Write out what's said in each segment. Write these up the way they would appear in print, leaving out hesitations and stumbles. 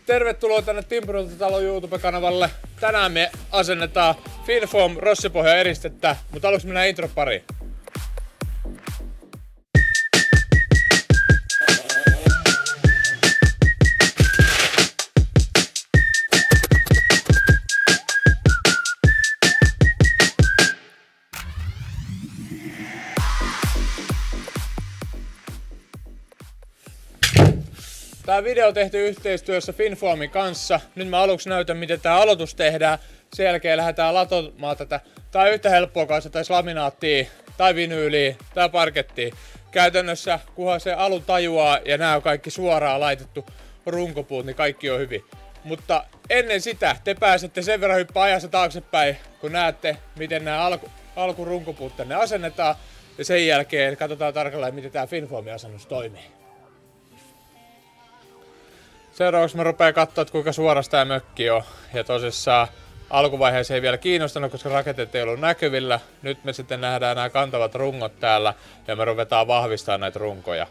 Tervetuloa tänne Timpurilta-talon YouTube-kanavalle. Tänään me asennetaan Finfoam rossipohjaeristettä, mutta aluksi mennään intro pariin. Tämä video on tehty yhteistyössä Finfoamin kanssa. Nyt mä aluksi näytän, miten tämä aloitus tehdään. Sen jälkeen lähdetään latomaan tätä. Tää on yhtä helppoa kanssa tai laminaattia, tai vinyyliä, tai parkettia. Käytännössä, kunhan se alu tajuaa ja nämä on kaikki suoraan laitettu runkopuut, niin kaikki on hyvin. Mutta ennen sitä te pääsette sen verran hyppää ajassa taaksepäin, kun näette, miten nämä alkurunkopuut tänne asennetaan. Ja sen jälkeen katsotaan tarkalleen, miten tämä Finfoamin asennus toimii. Seuraavaksi mä rupean katsoa, kuinka suorasta tää mökki on. Ja tosissaan alkuvaiheessa ei vielä kiinnostanut, koska rakenteet ei ollut näkyvillä. Nyt me sitten nähdään nämä kantavat rungot täällä ja me ruvetaan vahvistamaan näitä runkoja.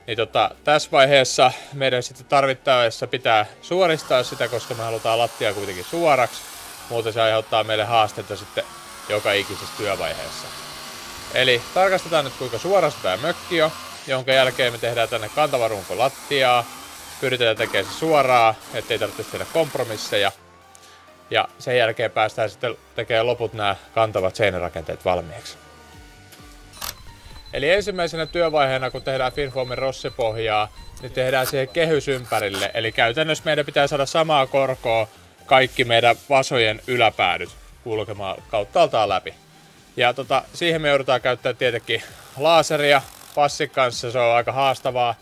Niin tässä vaiheessa meidän sitten tarvittaessa pitää suoristaa sitä, koska me halutaan lattia kuitenkin suoraksi. Muuten se aiheuttaa meille haastetta sitten joka ikisessä työvaiheessa. Eli tarkastetaan nyt, kuinka suorasta tää mökki on, jonka jälkeen me tehdään tänne kantava runko lattiaa. Pyritään tekemään se suoraan, ettei tarvitse tehdä kompromisseja. Ja sen jälkeen päästään sitten tekemään loput nämä kantavat seinärakenteet valmiiksi. Eli ensimmäisenä työvaiheena, kun tehdään Finfoamin rossipohjaa, niin tehdään siihen kehys ympärille. Eli käytännössä meidän pitää saada samaa korkoa kaikki meidän vasojen yläpäädyt kulkemaan kauttaaltaan läpi. Ja siihen me joudutaan käyttämään tietenkin laseria. Passin kanssa se on aika haastavaa.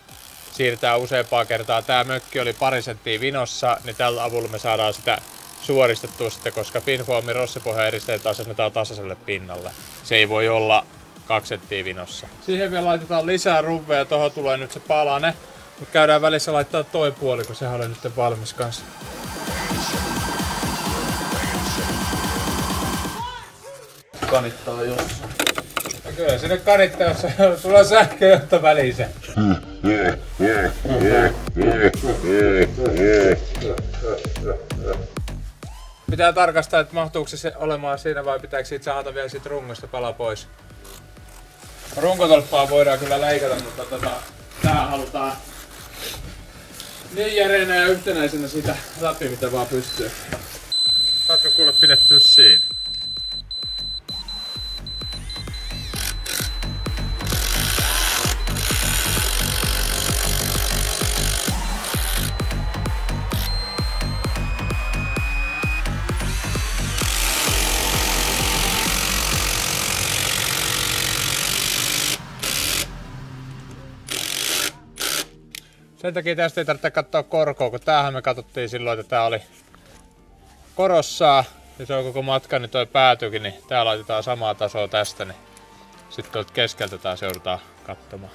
Siirtää useampaa kertaa. Tää mökki oli pari senttiä vinossa, niin tällä avulla me saadaan sitä suoristettua sitten, koska Finfoamin rossipohjaeristeet asennetaan tasaiselle pinnalle. Se ei voi olla 2 senttiä vinossa. Siihen vielä laitetaan lisää ruvveja, tohon tulee nyt se palane. Mut käydään välissä laittaa toi puoli, kun sehän oli nyt valmis kanssa. Kanittaa jossain. Ja kyllä sinne kanittaa, jos tulee sähköjohto väliin se. Pitää tarkastaa, että mahtuuko se olemaan siinä vai pitääkö siitä saada vielä siitä rungosta pala pois. Runkotolppaa voidaan kyllä leikata, mutta tää halutaan niin järeinä ja yhtenäisenä sitä läpi, mitä vaan pystyy. Saatko kuule pidettyä siinä? Sen takia tästä ei tarvitse katsoa korkoa, kun tämähän me katsottiin silloin, että tää oli korossaan ja se on koko matka, niin toi päätyykin, niin tää laitetaan samaa tasoa tästä, niin sitten tuolta keskeltä taas joudutaan katsomaan.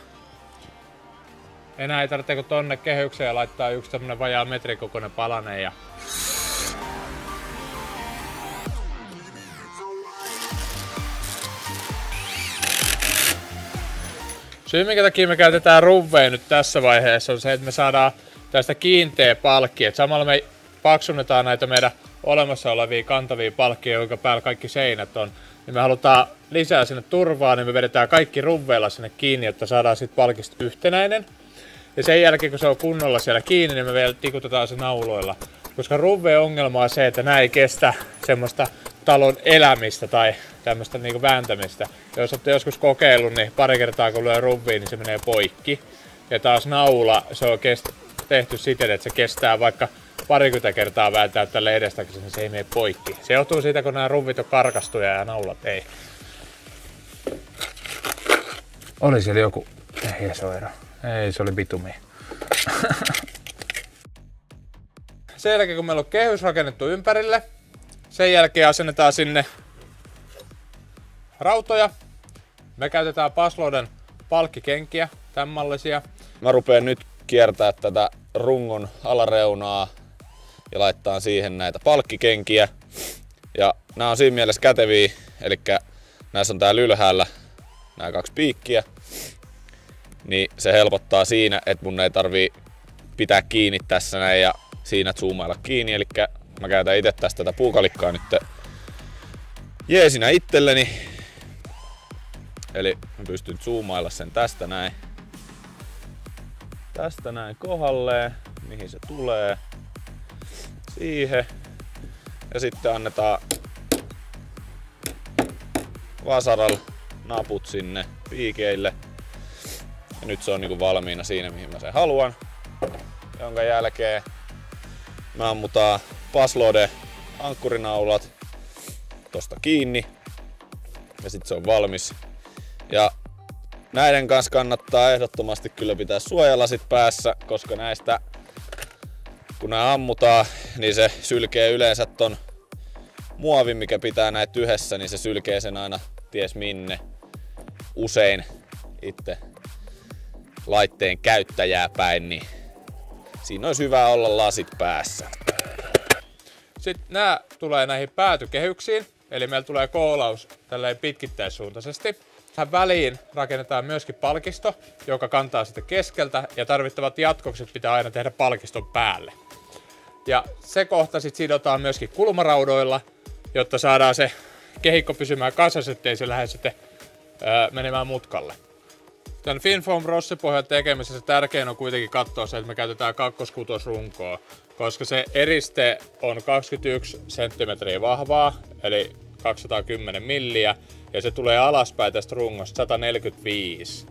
Enää ei tarvitse kun tonne kehykseen laittaa yksi tämmönen vajaa metrikokoinen palane ja syy minkä takia me käytetään ruvveja nyt tässä vaiheessa on se, että me saadaan tästä kiinteä palkki. Et samalla me paksunnetaan näitä meidän olemassa olevia kantavia palkkia, jonka päällä kaikki seinät on. Niin me halutaan lisää sinne turvaa, niin me vedetään kaikki ruvveilla sinne kiinni, jotta saadaan siitä palkista yhtenäinen. Ja sen jälkeen kun se on kunnolla siellä kiinni, niin me vielä tikutetaan se nauloilla. Koska ruvveen ongelma on se, että nämä ei kestä semmoista talon elämistä tai tämmöistä niinku vääntämistä. Jos olette joskus kokeillut, niin pari kertaa kun lyö ruvviin, niin se menee poikki. Ja taas naula, se on tehty siten, että se kestää vaikka parikymmentä kertaa vääntää tälle edestäkin, niin se ei mene poikki. Se johtuu siitä, kun nämä ruvvit on karkastuja ja naulat ei. Oli siellä joku hiesoero. Ei, se oli bitumi. Sen jälkeen kun meillä on kehys rakennettu ympärille, sen jälkeen asennetaan sinne rautoja. Me käytetään Pasloden palkkikenkiä, tämän mallisia. Mä rupeen nyt kiertää tätä rungon alareunaa ja laittaa siihen näitä palkkikenkiä. Ja nämä on siinä mielessä käteviä, eli näissä on täällä ylhäällä nämä 2 piikkiä. Niin se helpottaa siinä, että mun ei tarvii pitää kiinni tässä näin ja siinä zoomailla kiinni. Eli mä käytän itse tästä tätä puukalikkaa nyt jeesinä itselleni. Eli mä pystyn zoomailla sen tästä näin. Tästä näin kohdalleen, mihin se tulee. Siihen. Ja sitten annetaan vasaralla naput sinne piikeille. Ja nyt se on niinku valmiina siinä, mihin mä sen haluan. Jonka jälkeen me ammutaan Paslode ankkurinaulat tosta kiinni. Ja sit se on valmis. Ja näiden kanssa kannattaa ehdottomasti kyllä pitää suojalasit päässä, koska näistä kun nää ammutaan, niin se sylkee yleensä ton muovin, mikä pitää näitä yhdessä, niin se sylkee sen aina ties minne. Usein itse laitteen käyttäjää päin, niin siinä olisi hyvä olla lasit päässä. Sitten nämä tulee näihin päätykehyksiin, eli meillä tulee koolaus tälleen pitkittäissuuntaisesti. Tähän väliin rakennetaan myöskin palkisto, joka kantaa sitten keskeltä, ja tarvittavat jatkokset pitää aina tehdä palkiston päälle. Ja se kohta sitten sidotaan myöskin kulmaraudoilla, jotta saadaan se kehikko pysymään kasassa, ettei se lähde sitten menemään mutkalle. Tämän Finfoam rossipohjan tekemisessä tärkein on kuitenkin katsoa se, että me käytetään 2/6 runkoa, koska se eriste on 21 cm vahvaa, eli 210 milliä, ja se tulee alaspäin tästä rungosta 145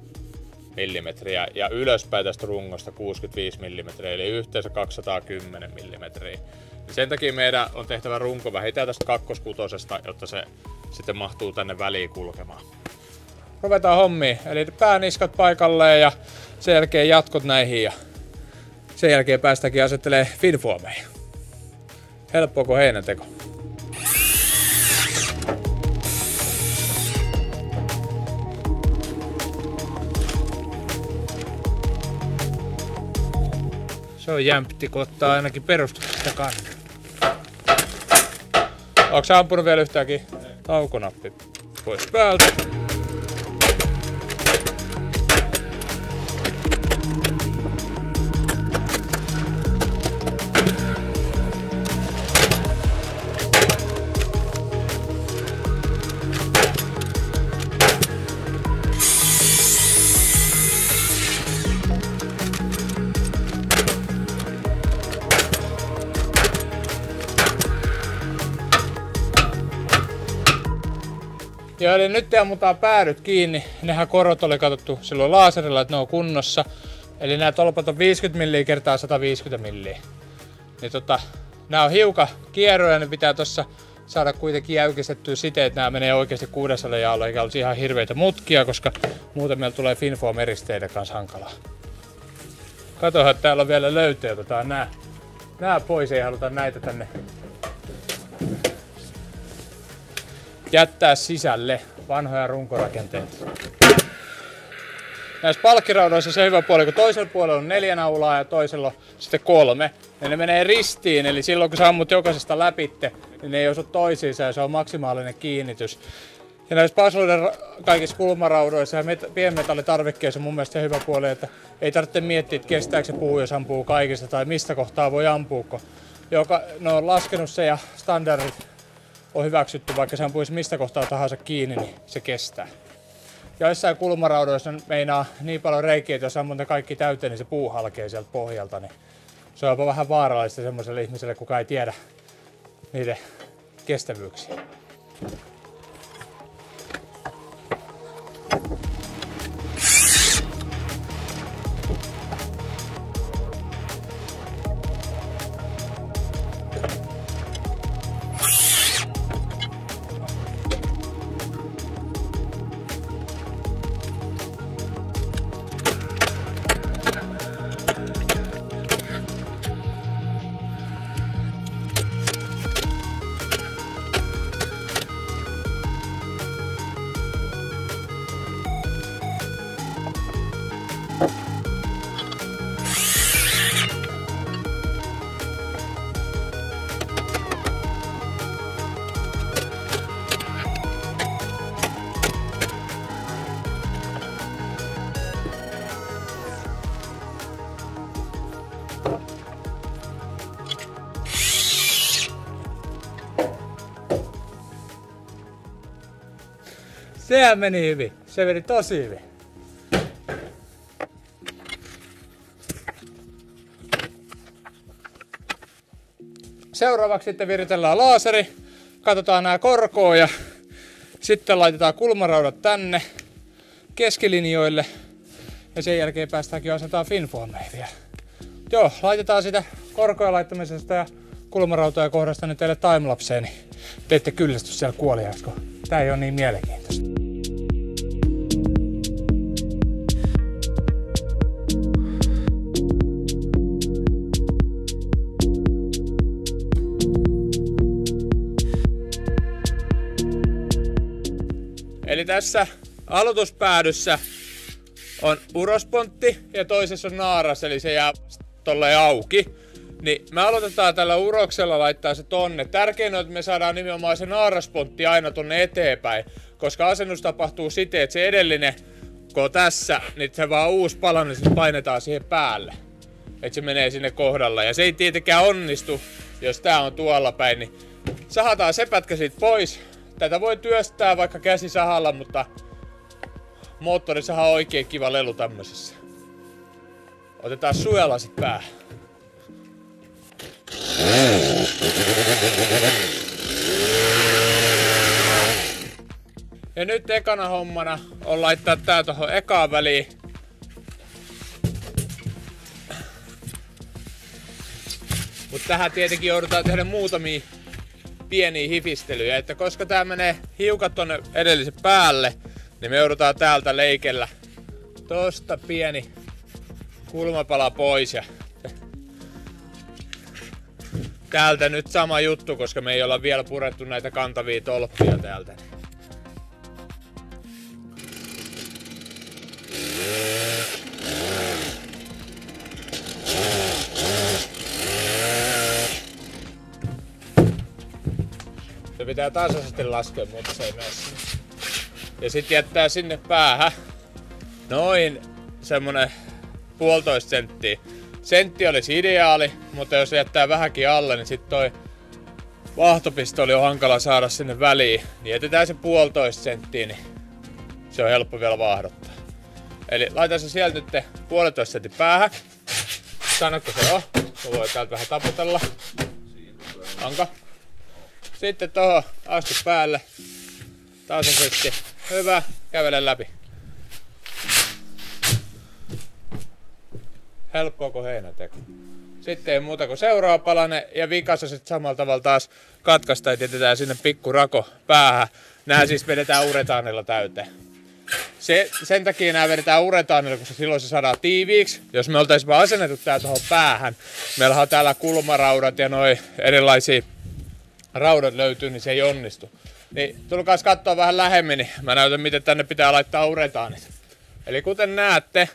mm ja ylöspäin tästä rungosta 65 mm, eli yhteensä 210 mm. Sen takia meidän on tehtävä runko vähintään tästä 2/6, jotta se sitten mahtuu tänne väliin kulkemaan. Ruvetaan hommiin, eli pääniskat paikalleen ja sen jälkeen jatkot näihin ja sen jälkeen päästäänkin asettelemaan Finfoameihin. Helppoa kuin heinänteko. Se on jämpti, kun ottaa ainakin perustuksesta kannan. Onko sä ampunut vielä yhtäänkin? Taukonappi pois päältä. Ja eli nyt ammutaan päädyt kiinni. Nehän korot oli katsottu silloin laaserilla, että ne on kunnossa. Eli nämä tolpat on 50 mm kertaa 150 mm. Niin nämä on hiukan kierroja, ne pitää tossa saada kuitenkin jäykistettyä siten, että nämä menee oikeasti 600 jaolla, eikä olisi ihan hirveitä mutkia, koska muuten meillä tulee Finfoam eristeiden kanssa hankalaa. Katohan, että täällä on vielä löytöjä, otetaan nää pois, ei haluta näitä tänne jättää sisälle, vanhoja runkorakenteita. Näissä palkkiraudoissa se hyvä puoli, kun toisella puolella on 4 naulaa ja toisella on sitten 3. Ja ne menee ristiin, eli silloin kun sä ammut jokaisesta läpitte, niin ne ei osu toisiinsa ja se on maksimaalinen kiinnitys. Ja näissä Pasloden kaikissa kulmaraudoissa ja pienmetallitarvikkeissa on mun mielestä se hyvä puoli, että ei tarvitse miettiä, että kestääkö se puu, jos ampuu kaikista tai mistä kohtaa voi ampua. Ne on laskenut se ja standardit on hyväksytty, vaikka se ampuisi mistä kohtaa tahansa kiinni, niin se kestää. Ja joissain kulmaraudoissa meinaa niin paljon reikiä, että jos ammut ne kaikki täyteen, niin se puu halkee sieltä pohjalta. Niin se on jopa vähän vaarallista semmoiselle ihmiselle, kuka ei tiedä niiden kestävyyksiä. Sehän meni hyvin. Se meni tosi hyvin. Seuraavaksi sitten viritellään laaseri. Katsotaan nää korkoa ja sitten laitetaan kulmaraudat tänne keskilinjoille. Ja sen jälkeen päästäänkin asentaa finfoamia vielä. Joo, laitetaan sitä korkoja laittamisesta ja kulmarautoja kohdasta nyt teille timelapseen, niin teette kyllästys siellä kuoliaaksi, kun tää ei oo niin mielenkiintoista. Eli tässä aloituspäädyssä on urospontti ja toisessa on naaras, eli se jää tolleen auki. Niin me aloitetaan tällä uroksella laittaa se tonne. Tärkein on, että me saadaan nimenomaan se naaraspontti aina tonne eteenpäin, koska asennus tapahtuu siten, että se edellinen, kun on tässä, niin se vaan uusi pala, niin se painetaan siihen päälle. Että se menee sinne kohdalle. Ja se ei tietenkään onnistu, jos tää on tuolla päin, niin sahataan se pätkä siitä pois. Tätä voi työstää vaikka käsisahalla, mutta moottorisaha on oikein kiva lelu tämmöisessä. Otetaan suojalasit päähän. Ja nyt ekana hommana on laittaa tää tohon ekaan väliin. Mut tähän tietenkin joudutaan tehdä muutamia pieniä hifistelyjä, että koska tää menee hiukat tonne edellisen päälle, niin me joudutaan täältä leikellä tosta pieni kulmapala pois ja täältä nyt sama juttu, koska me ei olla vielä purettu näitä kantavia tolppia täältä. Se pitää tasaisesti laskea, mutta se ei mene sinne. Ja sit jättää sinne päähän noin semmonen 1,5 senttiä. Sentti olisi ideaali, mutta jos jättää vähänkin alle, niin sit toi vaahtopistoli on hankala saada sinne väliin. Niin jätetään se 1,5 senttiä, niin se on helppo vielä vaahdottaa. Eli laitan se sieltä nyt 1,5 sentin päähän. Sanotko se on? Mä voin täältä vähän taputella. Onko? Sitten tohon astu päälle. Tasaisesti. Hyvä. Kävele läpi. Helppoa kuin heinäteko. Sitten ei muuta kuin seuraava palanen ja vikassa sitten samalla tavalla taas katkaista ja jätetään sinne pikku rako päähän. Nää siis vedetään uretaanilla täyteen. Sen takia nää vedetään uretaanilla, koska silloin se saadaan tiiviiksi. Jos me oltais vaan asennettu tää tuohon päähän, meillä on täällä kulmaraudat ja noi erilaisia raudat löytyy, niin se ei onnistu. Niin tulkaas katsoa vähän lähemmin, niin mä näytän miten tänne pitää laittaa uretaanit. Eli kuten näette,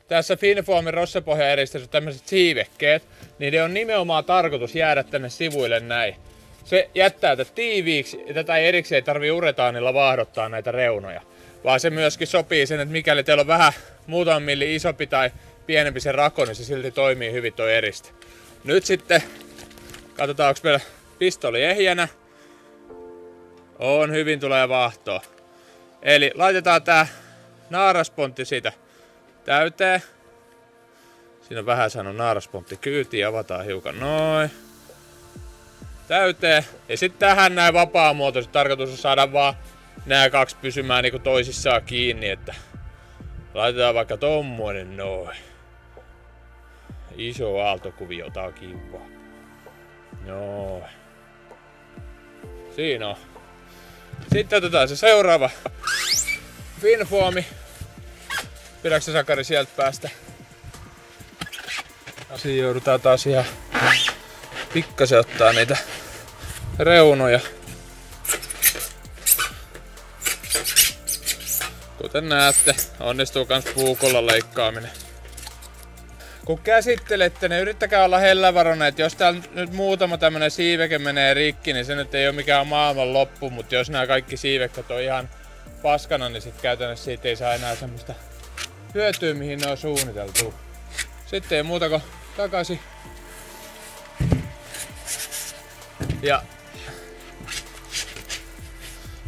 tässä Finfoamin rossepohjaeristeessä tämmöiset siivekkeet, niiden on nimenomaan tarkoitus jäädä tänne sivuille näin. Se jättää tätä tiiviiksi ja tätä ei erikseen tarvii uretaanilla vaahdottaa näitä reunoja. Vaan se myöskin sopii sen, että mikäli teillä on vähän muutaman milli isompi tai pienempi se rako, niin se silti toimii hyvin toi eriste. Nyt sitten katsotaan, onko meillä pistoli ehjänä. On, hyvin tulee vaahtoa. Eli laitetaan tää naaraspontti siitä täyteen. Siinä on vähän saanut naaraspontti kyytiin, avataan hiukan noin. Täyteen. Ja sitten tähän näin vapaamuotoiset. Tarkoitus on saada vaan nämä kaksi pysymään niinku toisissaan kiinni, että laitetaan vaikka tommonen noin. Iso aaltokuvio, tää on kiva. Noin. Siinä on. Sitten otetaan se seuraava Finfoami. Pidätkö se Sakari sieltä päästä? Siinä joudutaan taas ihan pikkasen ottaa niitä reunoja. Kuten näette, onnistuu kans puukolla leikkaaminen. Kun käsittelette, niin yrittäkää olla hellävaroinen, että jos täällä nyt muutama tämmönen siiveke menee rikki, niin se nyt ei ole mikään maailman loppu, mutta jos nämä kaikki siivekkat on ihan paskana, niin sit käytännössä siitä ei saa enää semmoista hyötyä, mihin ne on suunniteltu. Sitten ei muuta kuin takaisin. Ja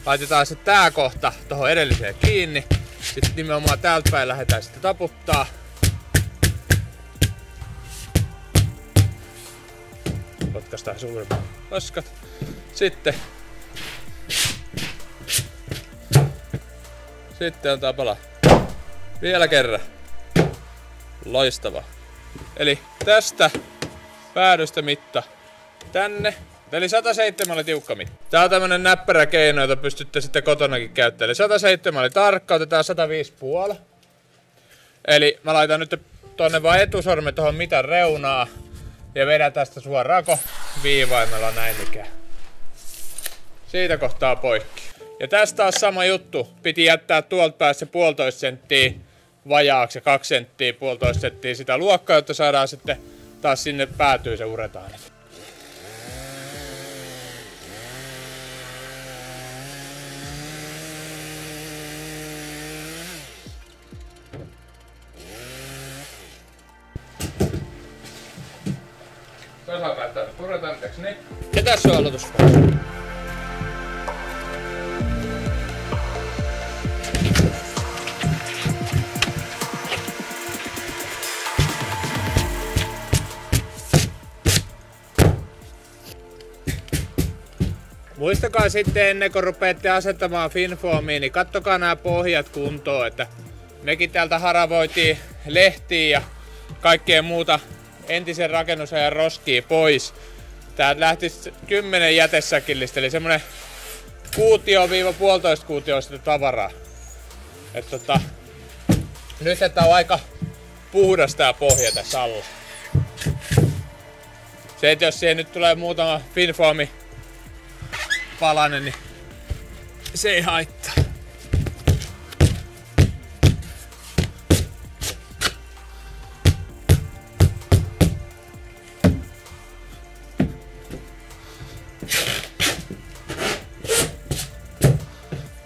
laitetaan sitten tää kohta tohon edelliseen kiinni. Sitten nimenomaan täältä päin lähdetään sitten taputtaa. Potkaistaan suurimmat loskat. Sitten antaa palaa. Vielä kerran. Loistava. Eli tästä päädystä mitta tänne. Eli 107 oli tiukka mitta. Tää on tämmönen näppärä keino, jota pystytte sitten kotonakin käyttämään. Eli 107 oli tarkka, otetaan 105,5. Eli mä laitan nyt tonne vaan etusormen tohon mitan reunaa. Ja vedän tästä suoraan viivaimella näin ikään. Siitä kohtaa poikki. Ja tästä taas sama juttu. Piti jättää tuolta päästä 1,5 senttiä vajaaksi ja 2 senttiä, 1,5 senttiä sitä luokkaa, jotta saadaan sitten taas sinne päätyy se uretaani. Tasapäin puretaan, mitäks niin? Ja tässä on aloitusfase. Muistakaa sitten ennen kuin rupeatte asettamaan Finfoamia, niin kattokaa nämä pohjat kuntoon, että mekin täältä haravoitiin lehtiä ja kaikkea muuta entisen rakennusajan roskia pois. Täältä lähtisi 10 jätesäkillistä, eli semmonen 1,5 kuutio sitä tavaraa. Nyt että on aika puhdas tää pohja tässä alla. Se, että jos siihen nyt tulee muutama Finfoami palanen, niin se ei haittaa.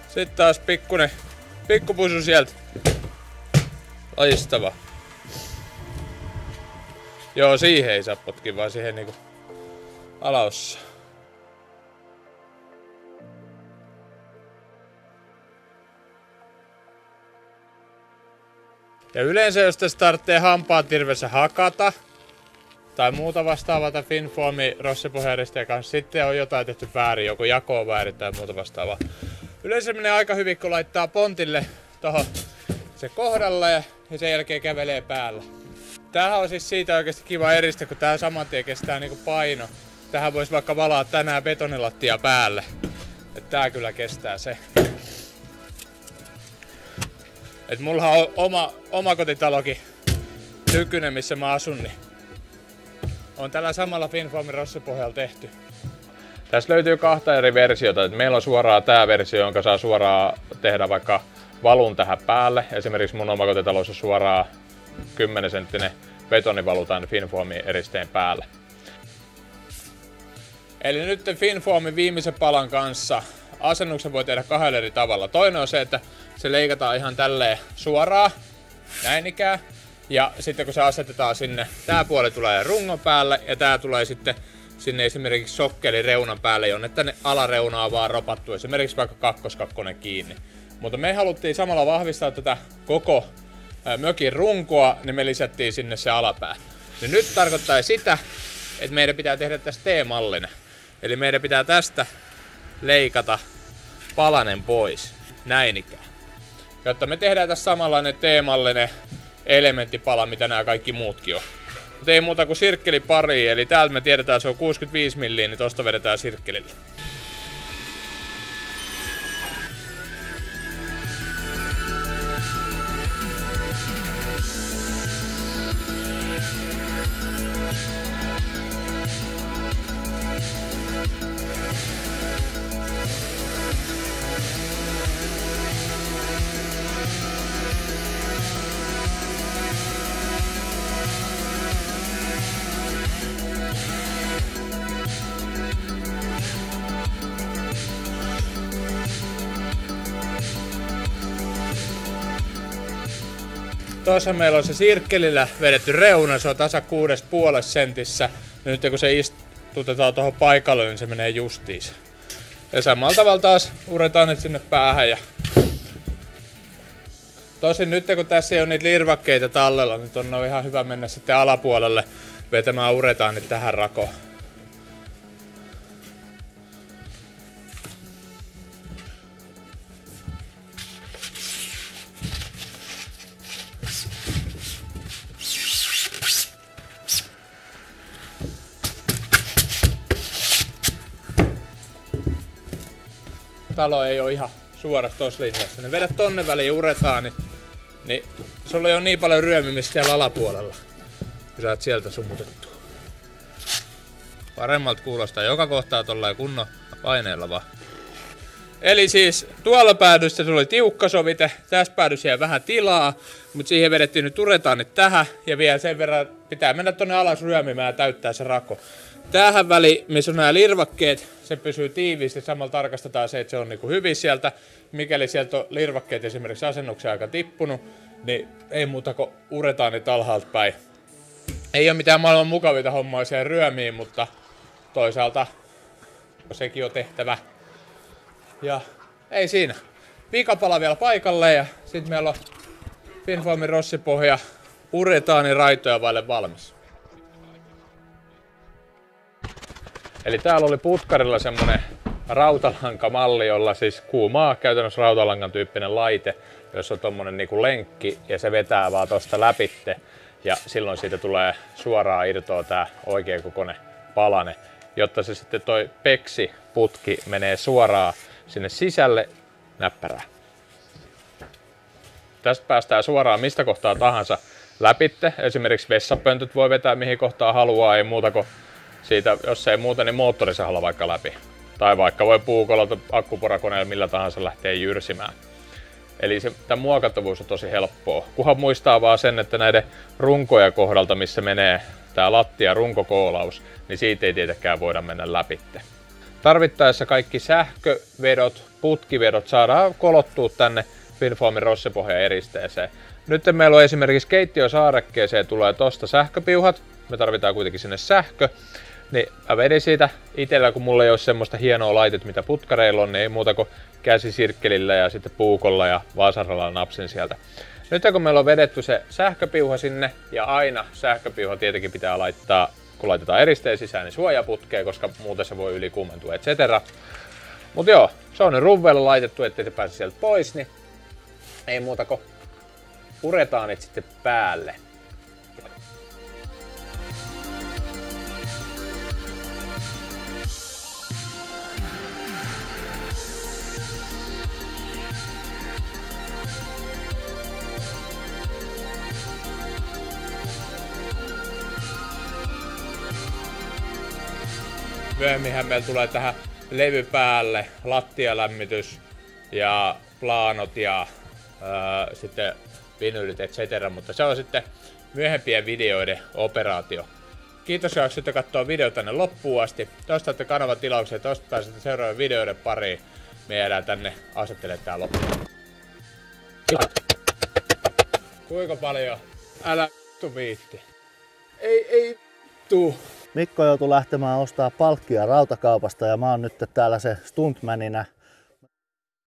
Sitten taas pikkupusu sieltä. Loistava. Joo, siihen ei saa potkia, vaan siihen niinku alaossa. Ja yleensä jos tässä tarvitsee hampaatirvessä hakata tai muuta vastaavaa Finfoami rossipohjajärjestelmän kanssa, sitten on jotain tehty väärin, joku jako on väärin tai muuta vastaavaa. Yleensä menee aika hyvin, kun laittaa pontille tohon se kohdalla ja sen jälkeen kävelee päällä. Tämähän on siis siitä oikeasti kiva eristä, kun tää saman tien kestää niinku paino. Tähän voisi vaikka valaa tänään betonilattia päälle. Et tää kyllä kestää se. Et mulla on oma kotitalokin nykyinen, missä mä asun, niin on tällä samalla Finfoamin rossipohjalla tehty. Tässä löytyy 2 eri versiota. Meillä on suoraan tää versio, jonka saa suoraan tehdä vaikka valun tähän päälle. Esimerkiksi mun omakotitalossa suoraan 10 senttinen betonivalu tämän Finfoamin eristeen päälle. Eli nyt Finfoamin viimeisen palan kanssa asennuksen voi tehdä 2 eri tavalla. Toinen on se, että se leikataan ihan tälleen suoraan, näin ikään. Ja sitten kun se asetetaan sinne, tää puoli tulee rungon päälle ja tää tulee sitten sinne esimerkiksi sokkelin reunan päälle, jonne tänne alareunaa vaan ropattu, esimerkiksi vaikka kakkoskakkonen kiinni. Mutta me haluttiin samalla vahvistaa tätä koko mökin runkoa, niin me lisättiin sinne se alapää. Ja nyt tarkoittaa sitä, että meidän pitää tehdä tästä T-mallinen. Eli meidän pitää tästä leikata palanen pois, näin ikään. Jotta me tehdään tässä samanlainen T-mallinen elementtipala, mitä nämä kaikki muutkin on. Mutta ei muuta kuin sirkkeli pariin, eli täältä me tiedetään se on 65 milliä, niin tosta vedetään sirkkelillä. Tuossa meillä on se sirkkelillä vedetty reuna, se on tasa 6,5 sentissä. Nyt kun se istutetaan tuohon paikalle, niin se menee justiinsa. Ja samalla tavalla taas uretaan nyt sinne päähän. Ja tosin nyt kun tässä ei ole niitä lirvakkeita tallella, niin on ihan hyvä mennä sitten alapuolelle vetämään uretaanit tähän rakoon. Talo ei ole ihan suorassa tossa linjassa. Ne vedät tonne väliin uretaan, niin sulla ei ole niin paljon ryömimistä siellä alapuolella, kun sä oot sieltä sumutettu. Paremmalta kuulostaa joka kohtaa tollain kunnon paineella vaan. Eli siis tuolla päädyssä sulla oli tiukka sovite, tässä päädyssä jäi vähän tilaa, mutta siihen vedettiin nyt uretaanit tähän ja vielä sen verran pitää mennä tonne alas ryömimään ja täyttää se rako. Tähän väliin, missä on nämä lirvakkeet, se pysyy tiiviisti, samalla tarkastetaan se, että se on niinku hyvin sieltä. Mikäli sieltä on lirvakkeet esimerkiksi asennuksen aika tippunut, niin ei muuta kuin uretaanit alhaalta päin. Ei ole mitään maailman mukavinta hommaa siellä ryömiin, mutta toisaalta sekin on tehtävä. Ja ei siinä. Viikapala vielä paikalle ja sitten meillä on Finnfoamin rossipohja uretaanin raitoja vaille valmis. Eli täällä oli putkarilla semmonen rautalankamalli, jolla siis kuumaa käytännössä rautalangan tyyppinen laite, jossa on tommonen niinku lenkki ja se vetää vaan tosta läpitte ja silloin siitä tulee suoraan irtoa tää oikein kokoinen palane, jotta se sitten toi peksiputki menee suoraan sinne sisälle näppärään. Tästä päästään suoraan mistä kohtaa tahansa läpitte. Esimerkiksi vessapöntöt voi vetää mihin kohtaan haluaa, ei muuta kuin siitä, jos ei muuta, niin moottorisahalla vaikka läpi. Tai vaikka voi puukolla akkuporakoneella millä tahansa lähtee jyrsimään. Eli tämä muokattavuus on tosi helppoa. Kunhan muistaa vaan sen, että näiden runkoja kohdalta, missä menee tämä lattia runkokoolaus, niin siitä ei tietenkään voida mennä läpitte. Tarvittaessa kaikki sähkövedot, putkivedot saadaan kolottua tänne Finnfoamin rossipohjan eristeeseen. Nyt meillä on esimerkiksi keittiösaarekkeeseen tulee tosta sähköpiuhat. Me tarvitaan kuitenkin sinne sähkö. Niin mä vedin siitä itellä, kun mulla ei ole semmoista hienoa laitet, mitä putkareilla on, niin ei muuta kuin käsisirkkelillä ja sitten puukolla ja vasaralla napsin sieltä. Nyt kun meillä on vedetty se sähköpiuha sinne, ja aina sähköpiuha tietenkin pitää laittaa, kun laitetaan eristeen sisään, niin suojaputkeen, koska muuten se voi ylikuumentua, etc. Mut joo, se on nyt ruvveilla laitettu, ettei se pääse sieltä pois, niin ei muuta kuin uretaanit sitten päälle. Myöhemminhän meillä tulee tähän levy päälle lattialämmitys ja plaanot ja sitten vinyylit etc. Mutta se on sitten myöhempien videoiden operaatio. Kiitos, jos jaksoitte katsoa video tänne loppuun asti. Tosta olette kanavan tilauksia ja tosta pääsette seuraavien videoiden pariin. Me jäädään tänne asettelemaan tää loppuun. Kuinka paljon? Älä vittu viitti. Ei tuu. Mikko joutui lähtemään ostaa palkkia rautakaupasta ja mä oon nyt täällä se stuntmanina